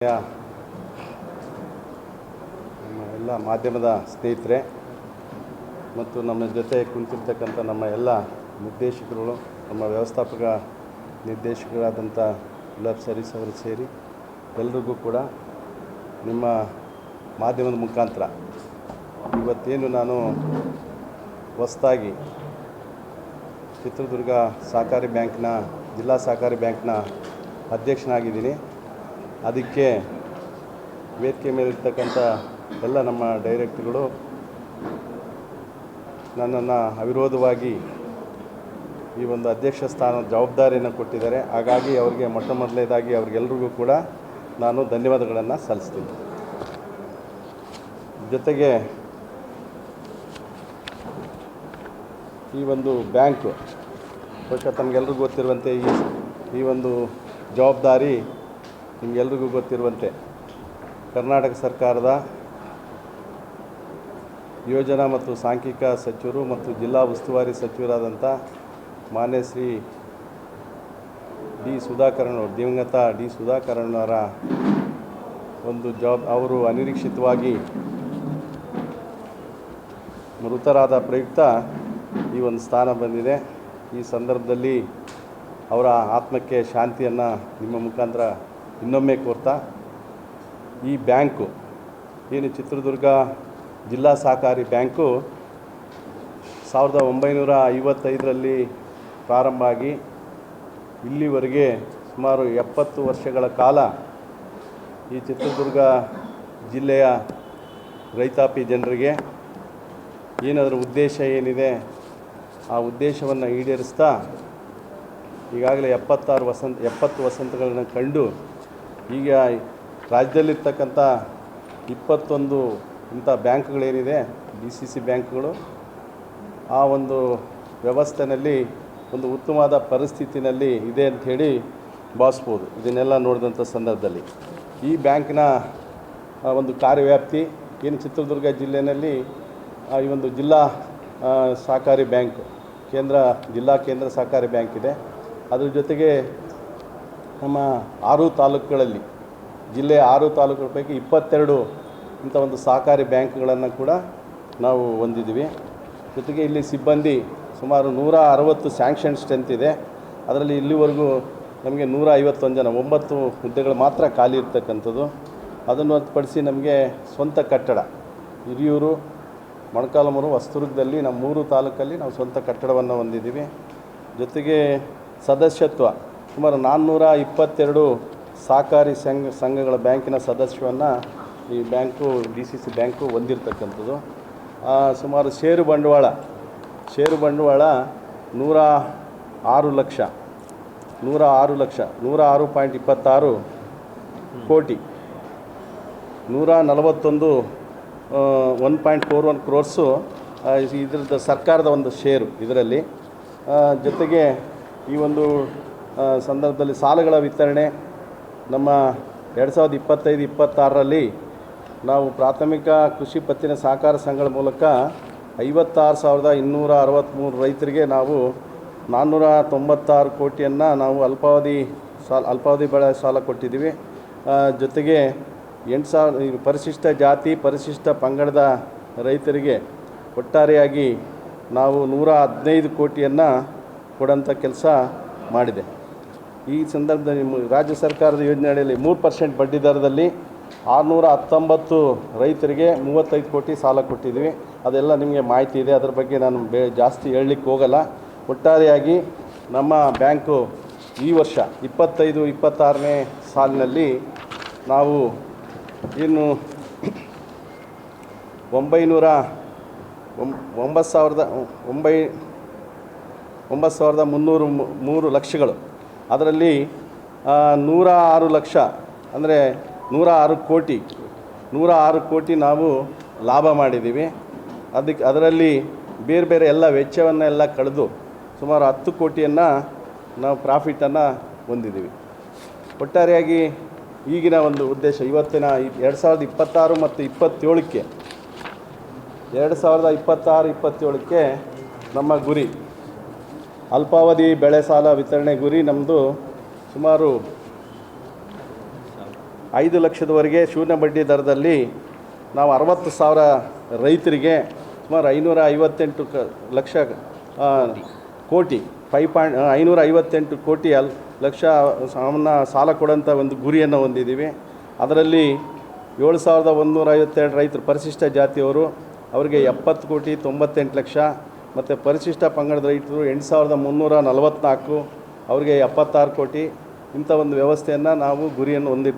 ನಮ್ಮ ಎಲ್ಲ ಮಾಧ್ಯಮದ ಸ್ನೇಹಿತರೆ ಮತ್ತು ನಮ್ಮ ಜೊತೆ ಕುಂತಿರ್ತಕ್ಕಂಥ ನಮ್ಮ ಎಲ್ಲ ನಿರ್ದೇಶಕರುಗಳು, ನಮ್ಮ ವ್ಯವಸ್ಥಾಪಕ ನಿರ್ದೇಶಕರಾದಂಥ ಗುಲಾಬ್ ಸರೀಸ್ ಅವರು ಸೇರಿ ಎಲ್ರಿಗೂ ಕೂಡ ನಿಮ್ಮ ಮಾಧ್ಯಮದ ಮುಖಾಂತರ ಇವತ್ತೇನು ನಾನು ಹೊಸದಾಗಿ ಚಿತ್ರದುರ್ಗ ಸಹಕಾರಿ ಬ್ಯಾಂಕ್ನ ಜಿಲ್ಲಾ ಸಹಕಾರಿ ಬ್ಯಾಂಕ್ನ ಅಧ್ಯಕ್ಷನಾಗಿದ್ದೀನಿ. ಅದಕ್ಕೆ ವೇದಿಕೆ ಮೇಲಿರ್ತಕ್ಕಂಥ ಎಲ್ಲ ನಮ್ಮ ಡೈರೆಕ್ಟ್ರುಗಳು ನನ್ನನ್ನು ಅವಿರೋಧವಾಗಿ ಈ ಒಂದು ಅಧ್ಯಕ್ಷ ಸ್ಥಾನದ ಜವಾಬ್ದಾರಿಯನ್ನು ಕೊಟ್ಟಿದ್ದಾರೆ. ಹಾಗಾಗಿ ಅವರಿಗೆ ಮೊದಲನೇದಾಗಿ ಅವ್ರಿಗೆಲ್ರಿಗೂ ಕೂಡ ನಾನು ಧನ್ಯವಾದಗಳನ್ನು ಸಲ್ಲಿಸ್ತೀನಿ. ಜೊತೆಗೆ ಈ ಒಂದು ಬ್ಯಾಂಕು ಬಹುಶಃ ತಮಗೆಲ್ರಿಗೂ ಗೊತ್ತಿರುವಂತೆ ಈ ಒಂದು ಜವಾಬ್ದಾರಿ ನಿಮಗೆಲ್ರಿಗೂ ಗೊತ್ತಿರುವಂತೆ ಕರ್ನಾಟಕ ಸರ್ಕಾರದ ಯೋಜನಾ ಮತ್ತು ಸಾಂಖ್ಯಿಕ ಸಚಿವರು ಮತ್ತು ಜಿಲ್ಲಾ ಉಸ್ತುವಾರಿ ಸಚಿವರಾದಂಥ ಮಾನ್ಯ ಶ್ರೀ ದಿವಂಗತ ಡಿ ಸುಧಾಕರಣ್ಣವರ ಒಂದು ಅವರು ಅನಿರೀಕ್ಷಿತವಾಗಿ ಮೃತರಾದ ಪ್ರಯುಕ್ತ ಈ ಒಂದು ಸ್ಥಾನ ಬಂದಿದೆ. ಈ ಸಂದರ್ಭದಲ್ಲಿ ಅವರ ಆತ್ಮಕ್ಕೆ ಶಾಂತಿಯನ್ನು ನಿಮ್ಮ ಮುಖಾಂತರ ಇನ್ನೊಮ್ಮೆ ಕೋರ್ತಾ, ಈ ಬ್ಯಾಂಕು ಏನು ಚಿತ್ರದುರ್ಗ ಜಿಲ್ಲಾ ಸಹಕಾರಿ ಬ್ಯಾಂಕು 1955ರಲ್ಲಿ ಪ್ರಾರಂಭ ಆಗಿ ಇಲ್ಲಿವರೆಗೆ ಸುಮಾರು 70 ವರ್ಷಗಳ ಕಾಲ ಈ ಚಿತ್ರದುರ್ಗ ಜಿಲ್ಲೆಯ ರೈತಾಪಿ ಜನರಿಗೆ ಏನಾದರೂ ಉದ್ದೇಶ ಏನಿದೆ ಆ ಉದ್ದೇಶವನ್ನು ಈಡೇರಿಸ್ತಾ ಈಗಾಗಲೇ 70 ವಸಂತಗಳನ್ನು ಕಂಡು ಈಗ ರಾಜ್ಯದಲ್ಲಿರ್ತಕ್ಕಂಥ 21 ಇಂಥ ಬ್ಯಾಂಕ್ಗಳೇನಿದೆ DCC ಬ್ಯಾಂಕ್ಗಳು ಆ ಒಂದು ವ್ಯವಸ್ಥೆಯಲ್ಲಿ ಒಂದು ಉತ್ತಮವಾದ ಪರಿಸ್ಥಿತಿನಲ್ಲಿ ಇದೆ ಅಂಥೇಳಿ ಭಾವಿಸ್ಬೋದು. ಇದನ್ನೆಲ್ಲ ನೋಡಿದಂಥ ಸಂದರ್ಭದಲ್ಲಿ ಈ ಬ್ಯಾಂಕಿನ ಒಂದು ಕಾರ್ಯವ್ಯಾಪ್ತಿ ಏನು ಚಿತ್ರದುರ್ಗ ಜಿಲ್ಲೆಯಲ್ಲಿ ಈ ಒಂದು ಜಿಲ್ಲಾ ಸಹಕಾರಿ ಬ್ಯಾಂಕ್ ಜಿಲ್ಲಾ ಕೇಂದ್ರ ಸಹಕಾರಿ ಬ್ಯಾಂಕ್ ಇದೆ. ಅದ್ರ ಜೊತೆಗೆ ನಮ್ಮ 6 ತಾಲೂಕುಗಳಲ್ಲಿ ಜಿಲ್ಲೆಯ 6 ತಾಲೂಕುಗಳ ಪೈಕಿ 22 ಇಂಥ ಒಂದು ಸಹಕಾರಿ ಬ್ಯಾಂಕ್ಗಳನ್ನು ಕೂಡ ನಾವು ಹೊಂದಿದ್ದೀವಿ. ಜೊತೆಗೆ ಇಲ್ಲಿ ಸಿಬ್ಬಂದಿ ಸುಮಾರು 160 ಸ್ಯಾಂಕ್ಷನ್ ಸ್ಟ್ರೆಂತ್ ಇದೆ. ಅದರಲ್ಲಿ ಇಲ್ಲಿವರೆಗೂ ನಮಗೆ 151 ಜನ 9 ಹುದ್ದೆಗಳು ಮಾತ್ರ ಖಾಲಿ ಇರ್ತಕ್ಕಂಥದ್ದು. ಅದನ್ನು ಹೊರತುಪಡಿಸಿ ನಮಗೆ ಸ್ವಂತ ಕಟ್ಟಡ ಹಿರಿಯೂರು, ಮೊಳಕಾಲ್ಮೂರು, ಹೊಸದುರ್ಗದಲ್ಲಿ ನಮ್ಮ 3 ತಾಲೂಕಲ್ಲಿ ನಾವು ಸ್ವಂತ ಕಟ್ಟಡವನ್ನು ಹೊಂದಿದ್ದೀವಿ. ಜೊತೆಗೆ ಸದಸ್ಯತ್ವ ಸುಮಾರು 422 ಸಹಕಾರಿ ಸಂಘಗಳ ಬ್ಯಾಂಕಿನ ಸದಸ್ಯವನ್ನು ಈ ಬ್ಯಾಂಕು DCC ಬ್ಯಾಂಕು ಹೊಂದಿರತಕ್ಕಂಥದ್ದು. ಸುಮಾರು ಷೇರು ಬಂಡವಾಳ 106 ಲಕ್ಷ 106.26 ಕೋಟಿ 141 1.41 ಕ್ರೋರ್ಸು ಇದ್ರದ್ದು ಸರ್ಕಾರದ ಒಂದು ಷೇರು ಇದರಲ್ಲಿ. ಜೊತೆಗೆ ಈ ಒಂದು ಸಂದರ್ಭದಲ್ಲಿ ಸಾಲಗಳ ವಿತರಣೆ ನಮ್ಮ 2025-26ರಲ್ಲಿ ನಾವು ಪ್ರಾಥಮಿಕ ಕೃಷಿ ಪತ್ತಿನ ಸಹಕಾರ ಸಂಘಗಳ ಮೂಲಕ 56,263 ರೈತರಿಗೆ ನಾವು 496 ಕೋಟಿಯನ್ನು ನಾವು ಅಲ್ಪಾವಧಿ ಬೆಳೆ ಸಾಲ ಕೊಟ್ಟಿದ್ದೀವಿ. ಜೊತೆಗೆ 8,000 ಪರಿಶಿಷ್ಟ ಜಾತಿ ಪರಿಶಿಷ್ಟ ಪಂಗಡದ ರೈತರಿಗೆ ಒಟ್ಟಾರೆಯಾಗಿ ನಾವು 115 ಕೋಟಿಯನ್ನು ಕೊಡೋಂಥ ಕೆಲಸ ಮಾಡಿದೆ. ಈ ಸಂದರ್ಭದಲ್ಲಿ ರಾಜ್ಯ ಸರ್ಕಾರದ ಯೋಜನೆ ಅಡಿಯಲ್ಲಿ 3% ಬಡ್ಡಿ ದರದಲ್ಲಿ 619 ರೈತರಿಗೆ 35 ಕೋಟಿ ಸಾಲ ಕೊಟ್ಟಿದ್ವಿ. ಅದೆಲ್ಲ ನಿಮಗೆ ಮಾಹಿತಿ ಇದೆ, ಅದರ ಬಗ್ಗೆ ನಾನು ಜಾಸ್ತಿ ಹೇಳಲಿಕ್ಕೆ ಹೋಗಲ್ಲ. ಒಟ್ಟಾರೆಯಾಗಿ ನಮ್ಮ ಬ್ಯಾಂಕು ಈ ವರ್ಷ 25-26ನೇ ಸಾಲಿನಲ್ಲಿ ನಾವು ಇನ್ನು 9,303 ಲಕ್ಷಗಳು, ಅದರಲ್ಲಿ 106 ಲಕ್ಷ ಅಂದರೆ 106 ಕೋಟಿ ನಾವು ಲಾಭ ಮಾಡಿದ್ದೀವಿ. ಅದರಲ್ಲಿ ಬೇರೆ ಎಲ್ಲ ವೆಚ್ಚವನ್ನೆಲ್ಲ ಕಳೆದು ಸುಮಾರು 10 ಕೋಟಿಯನ್ನು ನಾವು ಪ್ರಾಫಿಟನ್ನು ಹೊಂದಿದ್ದೀವಿ. ಒಟ್ಟಾರೆಯಾಗಿ ಈಗಿನ ಒಂದು ಉದ್ದೇಶ ಇವತ್ತಿನ 2026 ಮತ್ತು 27ಕ್ಕೆ 2026-27ಕ್ಕೆ ನಮ್ಮ ಗುರಿ ಅಲ್ಪಾವಧಿ ಬೆಳೆ ಸಾಲ ವಿತರಣೆ ಗುರಿ ನಮ್ಮದು ಸುಮಾರು 5 ಲಕ್ಷದವರೆಗೆ ಶೂನ್ಯ ಬಡ್ಡಿ ದರದಲ್ಲಿ ನಾವು 60,000 ರೈತರಿಗೆ ಸುಮಾರು 558 ಲಕ್ಷ ಕೋಟಿ 558 ಕೋಟಿ ಲಕ್ಷ ಸಾಲ ಕೊಡೋಂಥ ಒಂದು ಗುರಿಯನ್ನು ಹೊಂದಿದ್ದೀವಿ. ಅದರಲ್ಲಿ 7,152 ರೈತರು ಪರಿಶಿಷ್ಟ ಜಾತಿಯವರು, ಅವರಿಗೆ 70 ಕೋಟಿ 98 ಲಕ್ಷ, ಮತ್ತು ಪರಿಶಿಷ್ಟ ಪಂಗಡದ ರೈತರು 8,344, ಅವರಿಗೆ 76 ಕೋಟಿ. ಇಂಥ ಒಂದು ವ್ಯವಸ್ಥೆಯನ್ನು ನಾವು ಗುರಿಯನ್ನು ಹೊಂದಿರ್ತೀವಿ.